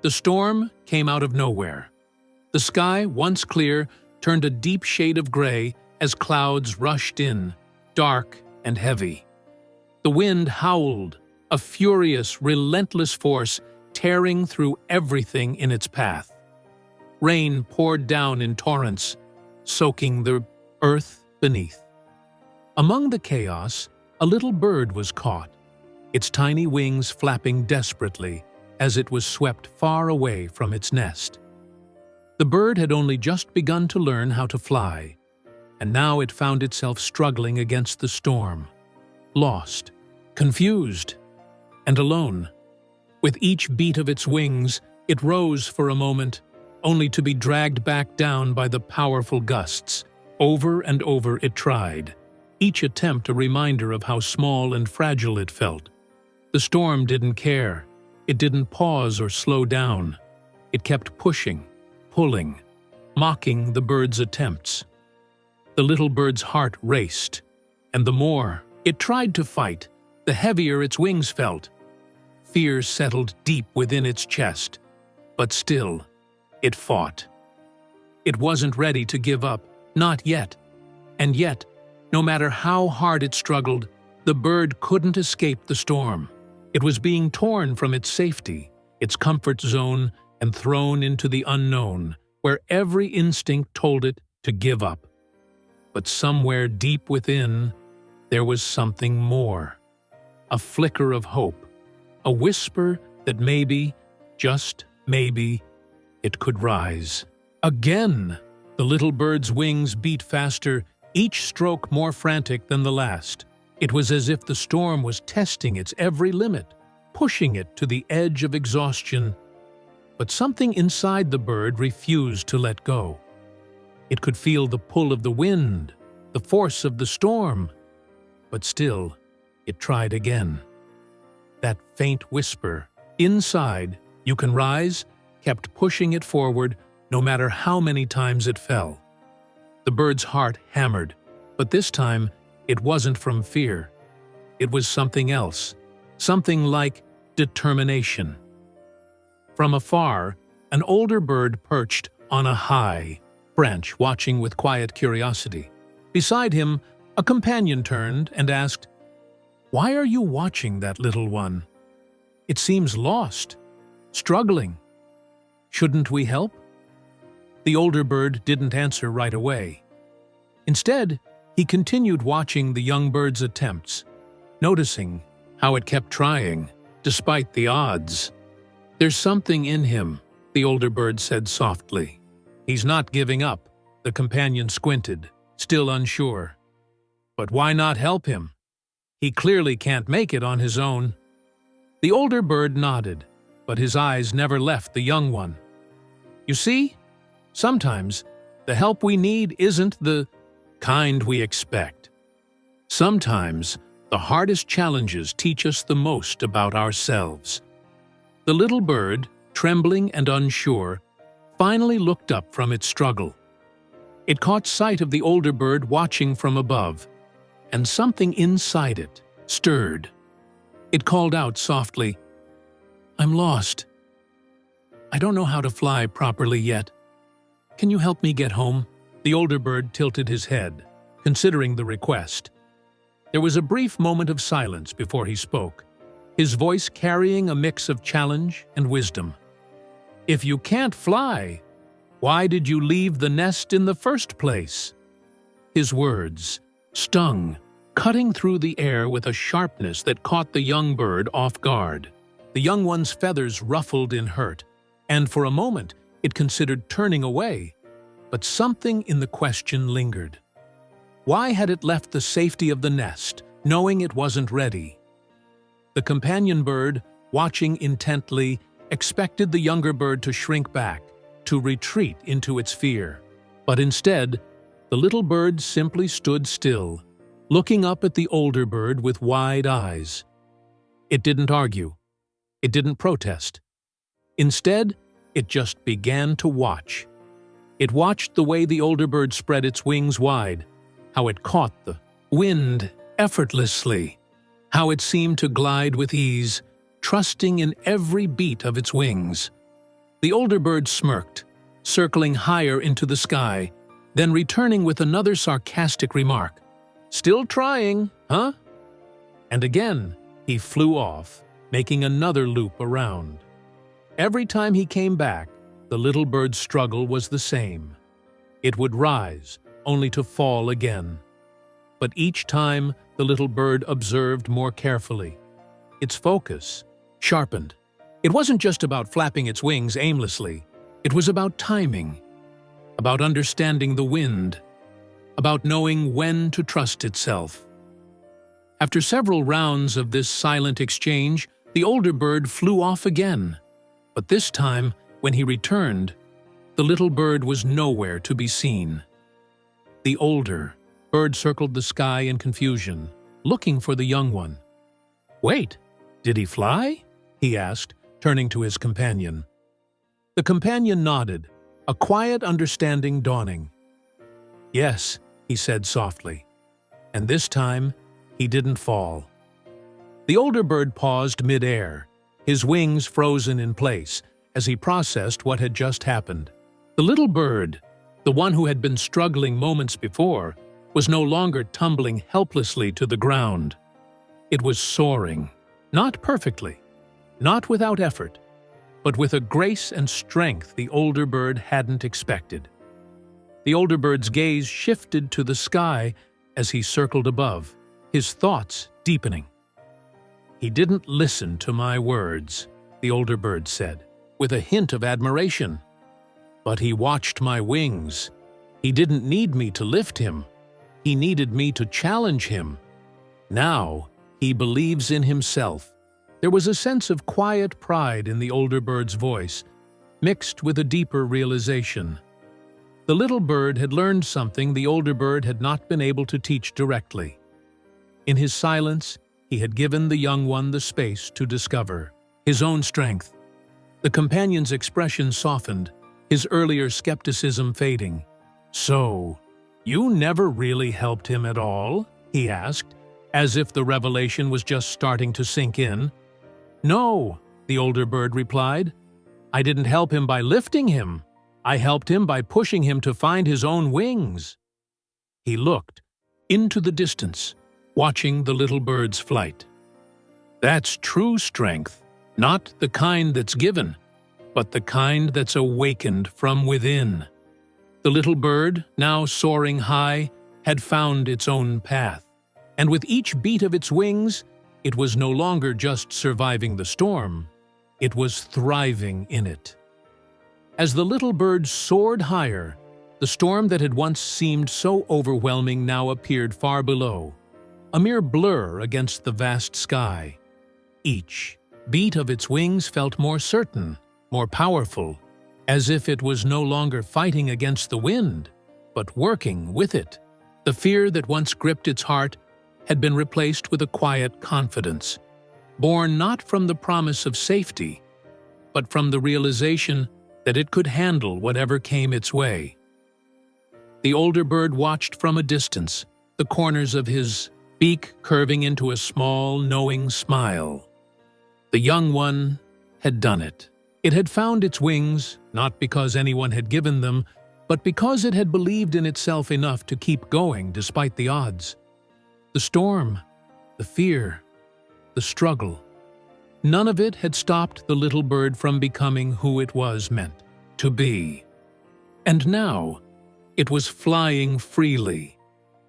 The storm came out of nowhere. The sky, once clear, turned a deep shade of gray as clouds rushed in, dark and heavy. The wind howled, a furious, relentless force tearing through everything in its path. Rain poured down in torrents, soaking the earth beneath. Among the chaos, a little bird was caught, its tiny wings flapping desperately as it was swept far away from its nest. The bird had only just begun to learn how to fly, and now it found itself struggling against the storm, lost, confused, and alone. With each beat of its wings, it rose for a moment, only to be dragged back down by the powerful gusts. Over and over it tried, each attempt a reminder of how small and fragile it felt. The storm didn't care. It didn't pause or slow down. It kept pushing, pulling, mocking the bird's attempts. The little bird's heart raced, and the more it tried to fight, the heavier its wings felt. Fear settled deep within its chest, but still, it fought. It wasn't ready to give up, not yet. And yet, no matter how hard it struggled, the bird couldn't escape the storm. It was being torn from its safety, its comfort zone, and thrown into the unknown, where every instinct told it to give up. But somewhere deep within, there was something more. A flicker of hope, a whisper that maybe, just maybe, it could rise. Again, the little bird's wings beat faster, each stroke more frantic than the last. It was as if the storm was testing its every limit, pushing it to the edge of exhaustion. But something inside the bird refused to let go. It could feel the pull of the wind, the force of the storm. But still, it tried again. That faint whisper, inside, "You can rise," kept pushing it forward, no matter how many times it fell. The bird's heart hammered, but this time, it wasn't from fear. It was something else, something like determination. From afar, an older bird perched on a high branch, watching with quiet curiosity. Beside him, a companion turned and asked, "Why are you watching that little one? It seems lost, struggling. Shouldn't we help?" The older bird didn't answer right away. Instead, he continued watching the young bird's attempts, noticing how it kept trying, despite the odds. "There's something in him," the older bird said softly. "He's not giving up." The companion squinted, still unsure. "But why not help him? He clearly can't make it on his own." The older bird nodded, but his eyes never left the young one. "You see, sometimes the help we need isn't the kind we expect. Sometimes the hardest challenges teach us the most about ourselves." The little bird, trembling and unsure, finally looked up from its struggle. It caught sight of the older bird watching from above, and something inside it stirred. It called out softly, "I'm lost. I don't know how to fly properly yet. Can you help me get home?" The older bird tilted his head, considering the request. There was a brief moment of silence before he spoke, his voice carrying a mix of challenge and wisdom. "If you can't fly, why did you leave the nest in the first place?" His words stung, cutting through the air with a sharpness that caught the young bird off guard. The young one's feathers ruffled in hurt, and for a moment it considered turning away. But something in the question lingered. Why had it left the safety of the nest, knowing it wasn't ready? The companion bird, watching intently, expected the younger bird to shrink back, to retreat into its fear. But instead, the little bird simply stood still, looking up at the older bird with wide eyes. It didn't argue. It didn't protest. Instead, it just began to watch. It watched the way the older bird spread its wings wide, how it caught the wind effortlessly, how it seemed to glide with ease, trusting in every beat of its wings. The older bird smirked, circling higher into the sky, then returning with another sarcastic remark. "Still trying, huh?" And again, he flew off, making another loop around. Every time he came back, the little bird's struggle was the same. It would rise, only to fall again. But each time, the little bird observed more carefully. Its focus sharpened. It wasn't just about flapping its wings aimlessly. It was about timing, about understanding the wind, about knowing when to trust itself. After several rounds of this silent exchange, the older bird flew off again. But this time, when he returned, the little bird was nowhere to be seen. The older bird circled the sky in confusion, looking for the young one. "Wait, did he fly?" he asked, turning to his companion. The companion nodded, a quiet understanding dawning. "Yes," he said softly, and this time he didn't fall. The older bird paused mid-air, his wings frozen in place, as he processed what had just happened. The little bird, the one who had been struggling moments before, was no longer tumbling helplessly to the ground. It was soaring, not perfectly, not without effort, but with a grace and strength the older bird hadn't expected. The older bird's gaze shifted to the sky as he circled above, his thoughts deepening. "He didn't listen to my words," the older bird said, with a hint of admiration. "But he watched my wings. He didn't need me to lift him. He needed me to challenge him. Now he believes in himself." There was a sense of quiet pride in the older bird's voice, mixed with a deeper realization. The little bird had learned something the older bird had not been able to teach directly. In his silence, he had given the young one the space to discover his own strength. The companion's expression softened, his earlier skepticism fading. "So, you never really helped him at all?" he asked, as if the revelation was just starting to sink in. "No," the older bird replied. "I didn't help him by lifting him. I helped him by pushing him to find his own wings." He looked into the distance, watching the little bird's flight. "That's true strength, not the kind that's given, but the kind that's awakened from within." The little bird, now soaring high, had found its own path, and with each beat of its wings, it was no longer just surviving the storm, it was thriving in it. As the little bird soared higher, the storm that had once seemed so overwhelming now appeared far below, a mere blur against the vast sky. Each beat of its wings felt more certain, more powerful, as if it was no longer fighting against the wind, but working with it. The fear that once gripped its heart had been replaced with a quiet confidence, born not from the promise of safety, but from the realization that it could handle whatever came its way. The older bird watched from a distance, the corners of his beak curving into a small, knowing smile. The young one had done it. It had found its wings, not because anyone had given them, but because it had believed in itself enough to keep going despite the odds. The storm, the fear, the struggle, none of it had stopped the little bird from becoming who it was meant to be. And now, it was flying freely,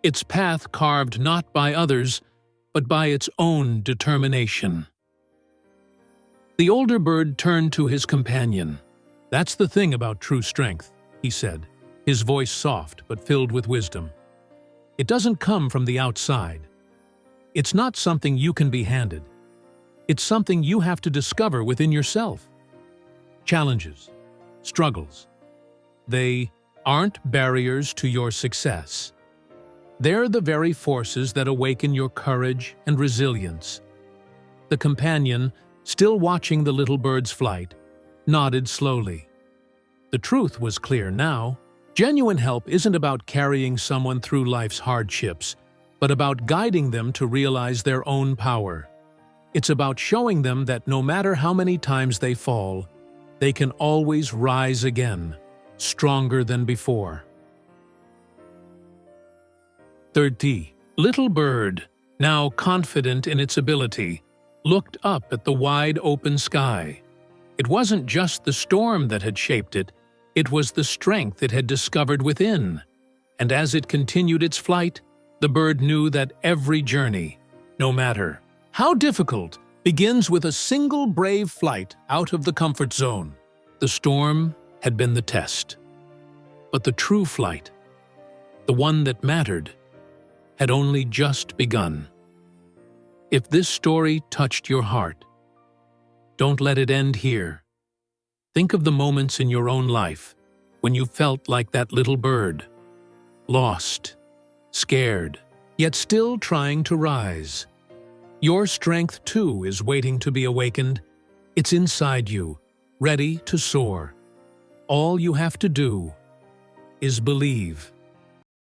its path carved not by others, but by its own determination. The older bird turned to his companion. "That's the thing about true strength," he said, his voice soft but filled with wisdom. "It doesn't come from the outside. It's not something you can be handed. It's something you have to discover within yourself. Challenges, struggles, they aren't barriers to your success. They're the very forces that awaken your courage and resilience." The companion, still watching the little bird's flight, nodded slowly. The truth was clear now. Genuine help isn't about carrying someone through life's hardships, but about guiding them to realize their own power. It's about showing them that no matter how many times they fall, they can always rise again, stronger than before. 30. Little bird, now confident in its ability, looked up at the wide open sky. It wasn't just the storm that had shaped it, it was the strength it had discovered within. And as it continued its flight, the bird knew that every journey, no matter how difficult, begins with a single brave flight out of the comfort zone. The storm had been the test. But the true flight, the one that mattered, had only just begun. If this story touched your heart, don't let it end here. Think of the moments in your own life when you felt like that little bird, lost, scared, yet still trying to rise. Your strength, too, is waiting to be awakened. It's inside you, ready to soar. All you have to do is believe.